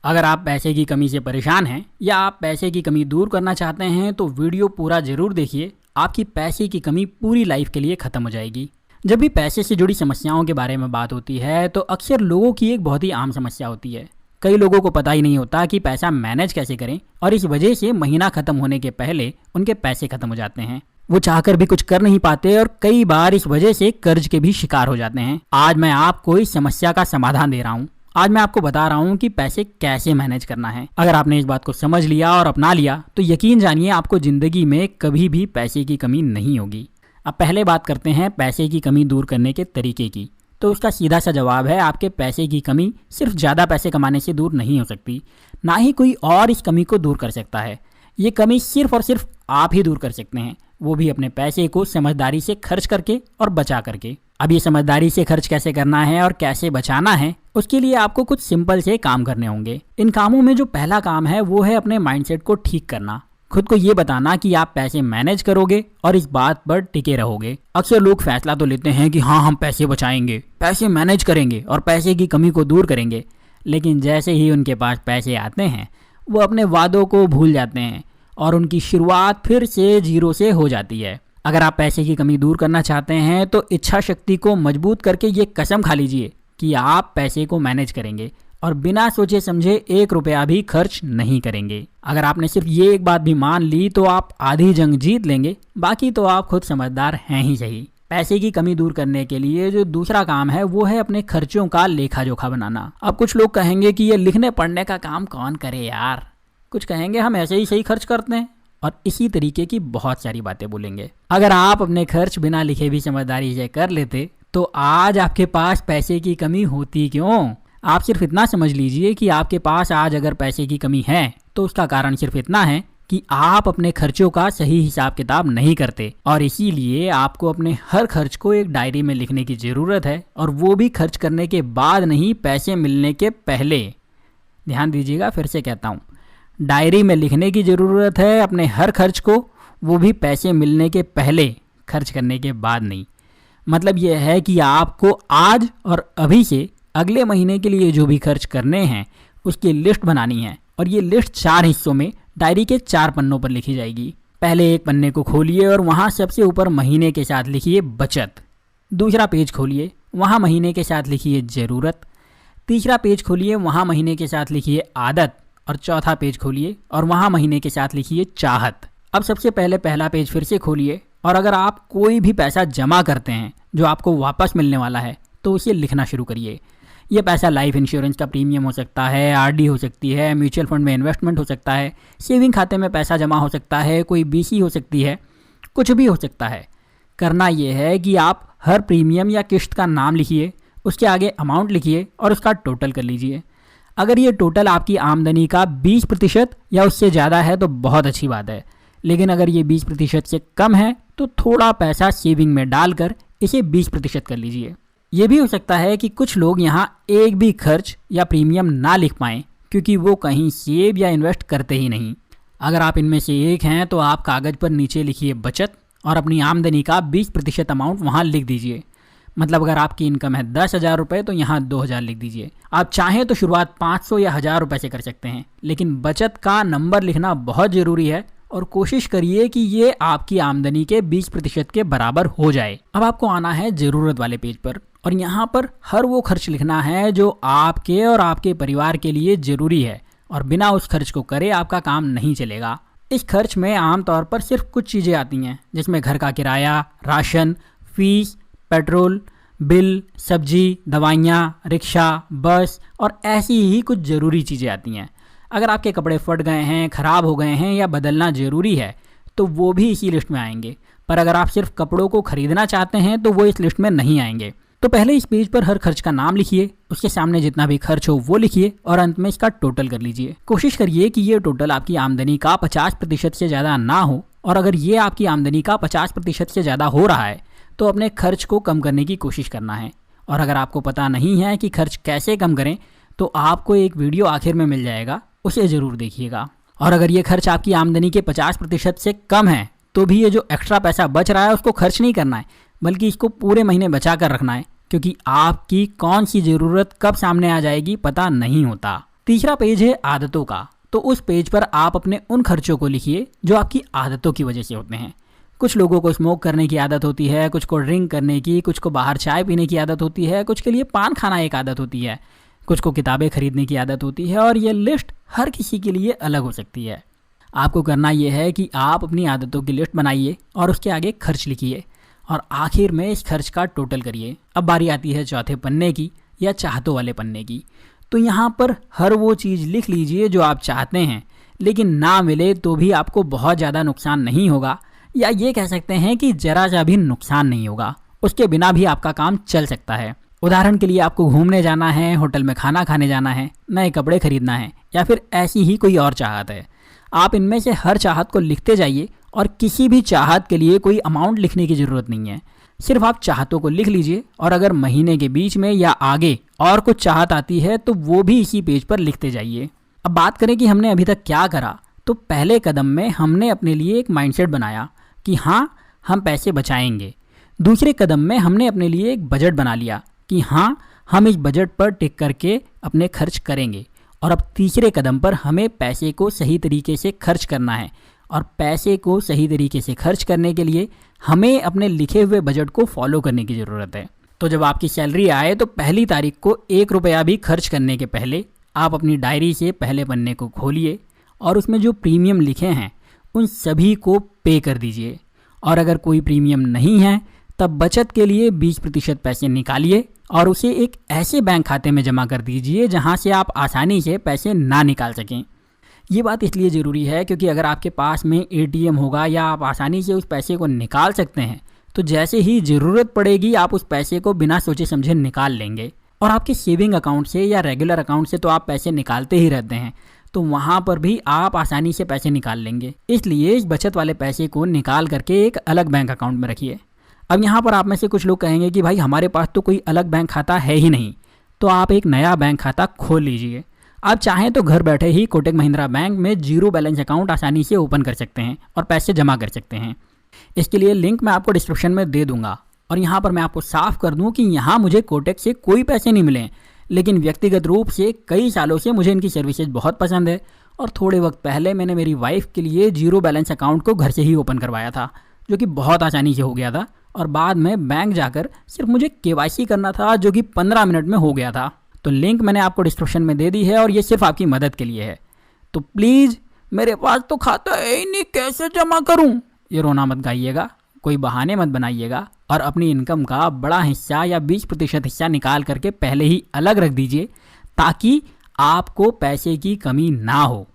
अगर आप पैसे की कमी से परेशान हैं या आप पैसे की कमी दूर करना चाहते हैं तो वीडियो पूरा जरूर देखिए। आपकी पैसे की कमी पूरी लाइफ के लिए ख़त्म हो जाएगी। जब भी पैसे से जुड़ी समस्याओं के बारे में बात होती है तो अक्सर लोगों की एक बहुत ही आम समस्या होती है। कई लोगों को पता ही नहीं होता कि पैसा मैनेज कैसे करें और इस वजह से महीना ख़त्म होने के पहले उनके पैसे ख़त्म हो जाते हैं। वो चाहकर भी कुछ कर नहीं पाते और कई बार इस वजह से कर्ज के भी शिकार हो जाते हैं। आज मैं आपको इस समस्या का समाधान दे रहा हूँ। आज मैं आपको बता रहा हूँ कि पैसे कैसे मैनेज करना है। अगर आपने इस बात को समझ लिया और अपना लिया तो यकीन जानिए आपको ज़िंदगी में कभी भी पैसे की कमी नहीं होगी। अब पहले बात करते हैं पैसे की कमी दूर करने के तरीके की। तो उसका सीधा सा जवाब है, आपके पैसे की कमी सिर्फ ज़्यादा पैसे कमाने से दूर नहीं हो सकती, ना ही कोई और इस कमी को दूर कर सकता है। ये कमी सिर्फ और सिर्फ आप ही दूर कर सकते हैं, वो भी अपने पैसे को समझदारी से खर्च करके और बचा करके। अब ये समझदारी से खर्च कैसे करना है और कैसे बचाना है, उसके लिए आपको कुछ सिंपल से काम करने होंगे। इन कामों में जो पहला काम है वो है अपने माइंडसेट को ठीक करना। खुद को ये बताना कि आप पैसे मैनेज करोगे और इस बात पर टिके रहोगे। अक्सर लोग फैसला तो लेते हैं कि हाँ हम पैसे बचाएंगे, पैसे मैनेज करेंगे और पैसे की कमी को दूर करेंगे, लेकिन जैसे ही उनके पास पैसे आते हैं वो अपने वादों को भूल जाते हैं और उनकी शुरुआत फिर से जीरो से हो जाती है। अगर आप पैसे की कमी दूर करना चाहते हैं तो इच्छा शक्ति को मजबूत करके ये कसम खा लीजिए कि आप पैसे को मैनेज करेंगे और बिना सोचे समझे 1 रुपया भी खर्च नहीं करेंगे। अगर आपने सिर्फ ये एक बात भी मान ली तो आप आधी जंग जीत लेंगे, बाकी तो आप खुद समझदार हैं ही सही। पैसे की कमी दूर करने के लिए जो दूसरा काम है वो है अपने खर्चों का लेखा जोखा बनाना। अब कुछ लोग कहेंगे कि ये लिखने पढ़ने का काम कौन करे यार, कुछ कहेंगे हम ऐसे ही सही खर्च करते हैं और इसी तरीके की बहुत सारी बातें बोलेंगे। अगर आप अपने खर्च बिना लिखे भी समझदारी से कर लेते तो आज आपके पास पैसे की कमी होती क्यों। आप सिर्फ इतना समझ लीजिए कि आपके पास आज अगर पैसे की कमी है तो उसका कारण सिर्फ इतना है कि आप अपने खर्चों का सही हिसाब किताब नहीं करते और इसीलिए आपको अपने हर खर्च को एक डायरी में लिखने की ज़रूरत है, और वो भी खर्च करने के बाद नहीं, पैसे मिलने के पहले। ध्यान दीजिएगा, फिर से कहता हूँ, डायरी में लिखने की ज़रूरत है अपने हर खर्च को, वो भी पैसे मिलने के पहले, खर्च करने के बाद नहीं। मतलब यह है कि आपको आज और अभी से अगले महीने के लिए जो भी खर्च करने हैं उसकी लिस्ट बनानी है और ये लिस्ट 4 हिस्सों में डायरी के 4 पन्नों पर लिखी जाएगी। पहले एक पन्ने को खोलिए और वहाँ सबसे ऊपर महीने के साथ लिखिए बचत। दूसरा पेज खोलिए, वहाँ महीने के साथ लिखिए ज़रूरत। तीसरा पेज खोलिए, वहाँ महीने के साथ लिखिए आदत। और चौथा पेज खोलिए और वहाँ महीने के साथ लिखिए चाहत। अब सबसे पहले पहला पेज फिर से खोलिए और अगर आप कोई भी पैसा जमा करते हैं जो आपको वापस मिलने वाला है तो उसे लिखना शुरू करिए। यह पैसा लाइफ इंश्योरेंस का प्रीमियम हो सकता है, आरडी हो सकती है, म्यूचुअल फंड में इन्वेस्टमेंट हो सकता है, सेविंग खाते में पैसा जमा हो सकता है, कोई बीसी हो सकती है, कुछ भी हो सकता है। करना यह है कि आप हर प्रीमियम या किश्त का नाम लिखिए, उसके आगे अमाउंट लिखिए और उसका टोटल कर लीजिए। अगर ये टोटल आपकी आमदनी का 20% या उससे ज़्यादा है तो बहुत अच्छी बात है, लेकिन अगर ये 20% से कम है तो थोड़ा पैसा सेविंग में डालकर इसे 20% कर लीजिए। ये भी हो सकता है कि कुछ लोग यहाँ एक भी खर्च या प्रीमियम ना लिख पाएँ क्योंकि वो कहीं सेव या इन्वेस्ट करते ही नहीं। अगर आप इनमें से एक हैं तो आप कागज़ पर नीचे लिखिए बचत और अपनी आमदनी का 20% अमाउंट वहाँ लिख दीजिए। मतलब अगर आपकी इनकम है 10,000 रुपये तो यहाँ 2,000 लिख दीजिए। आप चाहें तो शुरुआत 500 या 1,000 रुपये से कर सकते हैं, लेकिन बचत का नंबर लिखना बहुत ज़रूरी है और कोशिश करिए कि ये आपकी आमदनी के 20% के बराबर हो जाए। अब आपको आना है ज़रूरत वाले पेज पर और यहाँ पर हर वो खर्च लिखना है जो आपके और आपके परिवार के लिए ज़रूरी है और बिना उस खर्च को करे आपका काम नहीं चलेगा। इस खर्च में आमतौर पर सिर्फ कुछ चीज़ें आती हैं, जिसमें घर का किराया, राशन, फीस, पेट्रोल, बिल, सब्जी, दवाइयाँ, रिक्शा, बस और ऐसी ही कुछ ज़रूरी चीज़ें आती हैं। अगर आपके कपड़े फट गए हैं, ख़राब हो गए हैं या बदलना ज़रूरी है तो वो भी इसी लिस्ट में आएंगे, पर अगर आप सिर्फ कपड़ों को ख़रीदना चाहते हैं तो वो इस लिस्ट में नहीं आएंगे। तो पहले इस पेज पर हर खर्च का नाम लिखिए, उसके सामने जितना भी खर्च हो वो लिखिए और अंत में इसका टोटल कर लीजिए। कोशिश करिए कि ये टोटल आपकी आमदनी का 50% से ज़्यादा ना हो, और अगर ये आपकी आमदनी का 50% से ज़्यादा हो रहा है तो अपने खर्च को कम करने की कोशिश करना है। और अगर आपको पता नहीं है कि खर्च कैसे कम करें तो आपको एक वीडियो आखिर में मिल जाएगा, उसे ज़रूर देखिएगा। और अगर ये खर्च आपकी आमदनी के 50% से कम है तो भी ये जो एक्स्ट्रा पैसा बच रहा है उसको खर्च नहीं करना है, बल्कि इसको पूरे महीने बचा कर रखना है, क्योंकि आपकी कौन सी ज़रूरत कब सामने आ जाएगी पता नहीं होता। तीसरा पेज है आदतों का। तो उस पेज पर आप अपने उन खर्चों को लिखिए जो आपकी आदतों की वजह से होते हैं। कुछ लोगों को स्मोक करने की आदत होती है, कुछ को ड्रिंक करने की, कुछ को बाहर चाय पीने की आदत होती है, कुछ के लिए पान खाना एक आदत होती है, कुछ को किताबें खरीदने की आदत होती है, और ये लिस्ट हर किसी के लिए अलग हो सकती है। आपको करना यह है कि आप अपनी आदतों की लिस्ट बनाइए और उसके आगे खर्च लिखिए और आखिर में इस खर्च का टोटल करिए। अब बारी आती है चौथे पन्ने की या चाहतों वाले पन्ने की। तो यहाँ पर हर वो चीज़ लिख लीजिए जो आप चाहते हैं, लेकिन ना मिले तो भी आपको बहुत ज़्यादा नुकसान नहीं होगा, या ये कह सकते हैं कि जरा सा भी नुकसान नहीं होगा। उसके बिना भी आपका काम चल सकता है। उदाहरण के लिए आपको घूमने जाना है, होटल में खाना खाने जाना है, नए कपड़े खरीदना है, या फिर ऐसी ही कोई और चाहत है। आप इनमें से हर चाहत को लिखते जाइए और किसी भी चाहत के लिए कोई अमाउंट लिखने की ज़रूरत नहीं है। सिर्फ आप चाहतों को लिख लीजिए और अगर महीने के बीच में या आगे और कुछ चाहत आती है तो वो भी इसी पेज पर लिखते जाइए। अब बात करें कि हमने अभी तक क्या करा, तो पहले कदम में हमने अपने लिए एक माइंडसेट बनाया कि हाँ, हम पैसे बचाएंगे। दूसरे कदम में हमने अपने लिए एक बजट बना लिया कि हाँ, हम इस बजट पर टिक करके अपने खर्च करेंगे। और अब तीसरे कदम पर हमें पैसे को सही तरीके से खर्च करना है, और पैसे को सही तरीके से खर्च करने के लिए हमें अपने लिखे हुए बजट को फॉलो करने की ज़रूरत है। तो जब आपकी सैलरी आए तो पहली तारीख को 1 रुपया भी खर्च करने के पहले आप अपनी डायरी से पहले पन्ने को खोलिए और उसमें जो प्रीमियम लिखे हैं उन सभी को पे कर दीजिए। और अगर कोई प्रीमियम नहीं है तब बचत के लिए 20% पैसे निकालिए और उसे एक ऐसे बैंक खाते में जमा कर दीजिए जहां से आप आसानी से पैसे ना निकाल सकें। ये बात इसलिए ज़रूरी है क्योंकि अगर आपके पास में एटीएम होगा या आप आसानी से उस पैसे को निकाल सकते हैं तो जैसे ही ज़रूरत पड़ेगी आप उस पैसे को बिना सोचे समझे निकाल लेंगे। और आपके सेविंग अकाउंट से या रेगुलर अकाउंट से तो आप पैसे निकालते ही रहते हैं, तो वहाँ पर भी आप आसानी से पैसे निकाल लेंगे। इसलिए इस बचत वाले पैसे को निकाल करके एक अलग बैंक अकाउंट में रखिए। अब यहाँ पर आप में से कुछ लोग कहेंगे कि भाई हमारे पास तो कोई अलग बैंक खाता है ही नहीं, तो आप एक नया बैंक खाता खोल लीजिए। आप चाहें तो घर बैठे ही कोटक महिंद्रा बैंक में जीरो बैलेंस अकाउंट आसानी से ओपन कर सकते हैं और पैसे जमा कर सकते हैं। इसके लिए लिंक मैं आपको डिस्क्रिप्शन में दे दूंगा। और यहाँ पर मैं आपको साफ कर दूं कि यहाँ मुझे कोटक से कोई पैसे नहीं मिले, लेकिन व्यक्तिगत रूप से कई सालों से मुझे इनकी सर्विसेज बहुत पसंद है। और थोड़े वक्त पहले मैंने मेरी वाइफ के लिए जीरो बैलेंस अकाउंट को घर से ही ओपन करवाया था, जो कि बहुत आसानी से हो गया था। और बाद में बैंक जाकर सिर्फ मुझे केवाईसी करना था, जो कि 15 मिनट में हो गया था। तो लिंक मैंने आपको डिस्क्रिप्शन में दे दी है और ये सिर्फ आपकी मदद के लिए है। तो प्लीज़, मेरे पास तो खाता है ही नहीं, कैसे जमा करूं, ये रोना मत गाइएगा, कोई बहाने मत बनाइएगा और अपनी इनकम का बड़ा हिस्सा या 20% हिस्सा निकाल करके पहले ही अलग रख दीजिए ताकि आपको पैसे की कमी ना हो।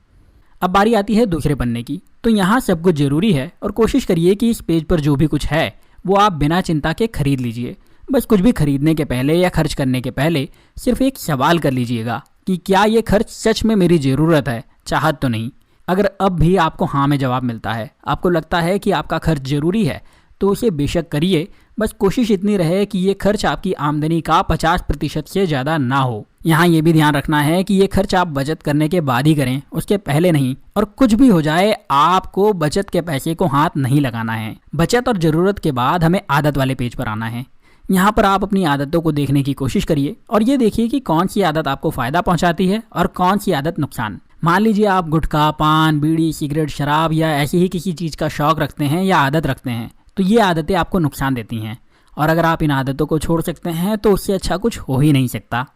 अब बारी आती है दूसरे पन्ने की। तो यहाँ सब कुछ ज़रूरी है और कोशिश करिए कि इस पेज पर जो भी कुछ है वो आप बिना चिंता के खरीद लीजिए। बस कुछ भी खरीदने के पहले या खर्च करने के पहले सिर्फ एक सवाल कर लीजिएगा कि क्या ये खर्च सच में मेरी ज़रूरत है, चाहत तो नहीं। अगर अब भी आपको हाँ में जवाब मिलता है, आपको लगता है कि आपका खर्च ज़रूरी है, तो उसे बेशक करिए। बस कोशिश इतनी रहे कि ये खर्च आपकी आमदनी का 50% से ज़्यादा ना हो। यहाँ ये भी ध्यान रखना है कि ये खर्च आप बचत करने के बाद ही करें, उसके पहले नहीं। और कुछ भी हो जाए आपको बचत के पैसे को हाथ नहीं लगाना है। बचत और ज़रूरत के बाद हमें आदत वाले पेज पर आना है। यहाँ पर आप अपनी आदतों को देखने की कोशिश करिए और ये देखिए कि कौन सी आदत आपको फ़ायदा पहुँचाती है और कौन सी आदत नुकसान। मान लीजिए आप गुटखा, पान, बीड़ी, सिगरेट, शराब या ऐसी ही किसी चीज़ का शौक़ रखते हैं या आदत रखते हैं, तो ये आदतें आपको नुकसान देती हैं। और अगर आप इन आदतों को छोड़ सकते हैं तो उससे अच्छा कुछ हो ही नहीं सकता।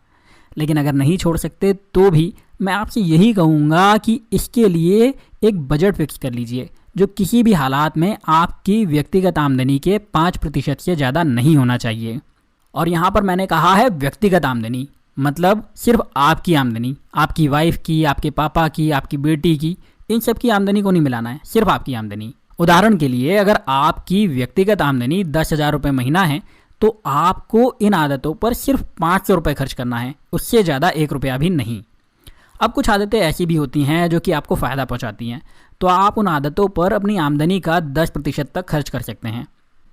लेकिन अगर नहीं छोड़ सकते तो भी मैं आपसे यही कहूँगा कि इसके लिए एक बजट फिक्स कर लीजिए जो किसी भी हालात में आपकी व्यक्तिगत आमदनी के 5% से ज़्यादा नहीं होना चाहिए। और यहाँ पर मैंने कहा है व्यक्तिगत आमदनी, मतलब सिर्फ आपकी आमदनी, आपकी वाइफ की, आपके पापा की, आपकी बेटी की, इन सब की आमदनी को नहीं मिलाना है, सिर्फ आपकी आमदनी। उदाहरण के लिए अगर आपकी व्यक्तिगत आमदनी 10,000 रुपये महीना है तो आपको इन आदतों पर सिर्फ 500 रुपये खर्च करना है, उससे ज़्यादा 1 रुपया भी नहीं। अब कुछ आदतें ऐसी भी होती हैं जो कि आपको फ़ायदा पहुंचाती हैं, तो आप उन आदतों पर अपनी आमदनी का 10% तक खर्च कर सकते हैं।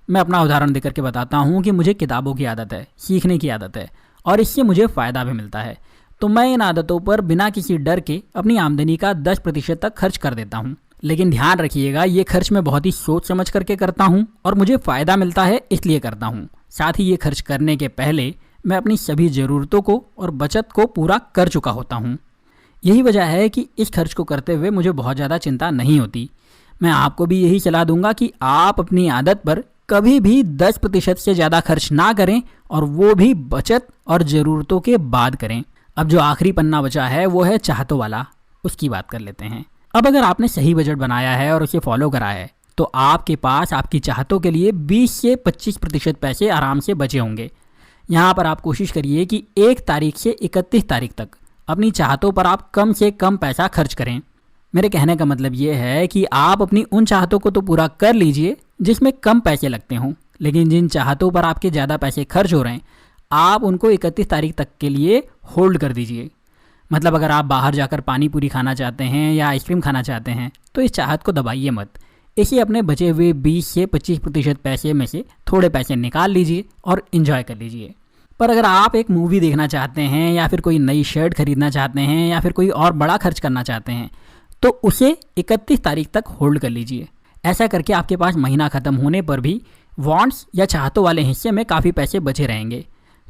मैं अपना उदाहरण देकर के बताता हूं कि मुझे किताबों की आदत है, सीखने की आदत है और इससे मुझे फ़ायदा भी मिलता है। तो मैं इन आदतों पर बिना किसी डर के अपनी आमदनी का 10% तक खर्च कर देता हूँ। लेकिन ध्यान रखिएगा, ये खर्च मैं बहुत ही सोच समझ करके करता हूँ और मुझे फ़ायदा मिलता है इसलिए करता हूँ। साथ ही ये खर्च करने के पहले मैं अपनी सभी ज़रूरतों को और बचत को पूरा कर चुका होता हूँ। यही वजह है कि इस खर्च को करते हुए मुझे बहुत ज़्यादा चिंता नहीं होती। मैं आपको भी यही सलाह दूंगा कि आप अपनी आदत पर कभी भी 10% से ज़्यादा खर्च ना करें, और वो भी बचत और ज़रूरतों के बाद करें। अब जो आखिरी पन्ना बचा है वो है चाहतों वाला, उसकी बात कर लेते हैं। अब अगर आपने सही बजट बनाया है और उसे फॉलो करा है तो आपके पास आपकी चाहतों के लिए 20 से 25% पैसे आराम से बचे होंगे। यहाँ पर आप कोशिश करिए कि 1 तारीख से 31 तारीख तक अपनी चाहतों पर आप कम से कम पैसा खर्च करें। मेरे कहने का मतलब ये है कि आप अपनी उन चाहतों को तो पूरा कर लीजिए जिसमें कम पैसे लगते हों, लेकिन जिन चाहतों पर आपके ज़्यादा पैसे खर्च हो रहे हैं आप उनको 31 तारीख तक के लिए होल्ड कर दीजिए। मतलब अगर आप बाहर जाकर पानी पूरी खाना चाहते हैं या आइसक्रीम खाना चाहते हैं तो इस चाहत को दबाइए मत। इसे अपने बचे हुए 20 से 25% पैसे में से थोड़े पैसे निकाल लीजिए और इन्जॉय कर लीजिए। पर अगर आप एक मूवी देखना चाहते हैं या फिर कोई नई शर्ट खरीदना चाहते हैं या फिर कोई और बड़ा खर्च करना चाहते हैं तो उसे 31 तारीख तक होल्ड कर लीजिए। ऐसा करके आपके पास महीना ख़त्म होने पर भी वॉन्ट्स या चाहतों वाले हिस्से में काफ़ी पैसे बचे रहेंगे।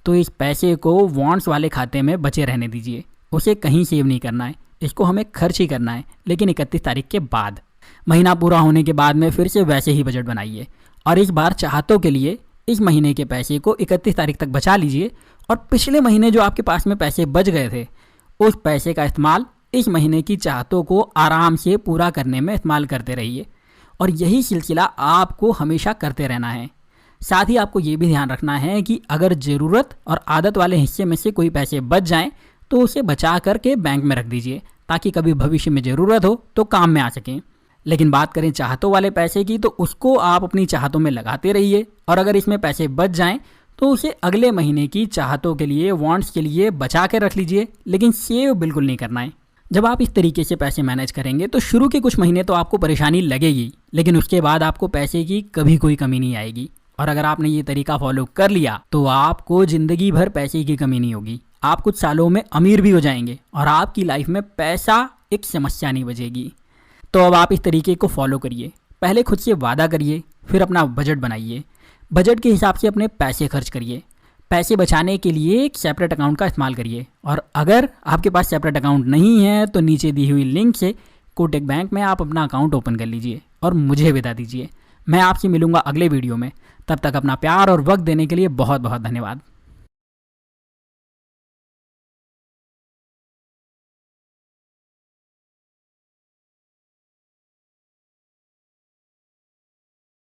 तो इस पैसे को वॉन्ट्स वाले खाते में बचे रहने दीजिए, उसे कहीं सेव नहीं करना है, इसको हमें खर्च ही करना है, लेकिन 31 तारीख के बाद। महीना पूरा होने के बाद में फिर से वैसे ही बजट बनाइए और इस बार चाहतों के लिए इस महीने के पैसे को 31 तारीख तक बचा लीजिए, और पिछले महीने जो आपके पास में पैसे बच गए थे उस पैसे का इस्तेमाल इस महीने की चाहतों को आराम से पूरा करने में इस्तेमाल करते रहिए। और यही सिलसिला आपको हमेशा करते रहना है। साथ ही आपको ये भी ध्यान रखना है कि अगर ज़रूरत और आदत वाले हिस्से में से कोई पैसे बच जाएं तो उसे बचा करके बैंक में रख दीजिए, ताकि कभी भविष्य में ज़रूरत हो तो काम में आ सकें। लेकिन बात करें चाहतों वाले पैसे की तो उसको आप अपनी चाहतों में लगाते रहिए, और अगर इसमें पैसे बच जाएं तो उसे अगले महीने की चाहतों के लिए, वॉन्ट्स के लिए बचा के रख लीजिए, लेकिन सेव बिल्कुल नहीं करना है। जब आप इस तरीके से पैसे मैनेज करेंगे तो शुरू के कुछ महीने तो आपको परेशानी लगेगी, लेकिन उसके बाद आपको पैसे की कभी कोई कमी नहीं आएगी। और अगर आपने ये तरीका फॉलो कर लिया तो आपको ज़िंदगी भर पैसे की कमी नहीं होगी। आप कुछ सालों में अमीर भी हो जाएंगे और आपकी लाइफ में पैसा एक समस्या नहीं बचेगी। तो अब आप इस तरीके को फॉलो करिए। पहले खुद से वादा करिए, फिर अपना बजट बनाइए, बजट के हिसाब से अपने पैसे खर्च करिए। पैसे बचाने के लिए एक सेपरेट अकाउंट का इस्तेमाल करिए, और अगर आपके पास सेपरेट अकाउंट नहीं है तो नीचे दी हुई लिंक से कोटक बैंक में आप अपना अकाउंट ओपन कर लीजिए और मुझे विदा दीजिए। मैं आपसे मिलूंगा अगले वीडियो में। तब तक अपना प्यार और वक्त देने के लिए बहुत बहुत धन्यवाद।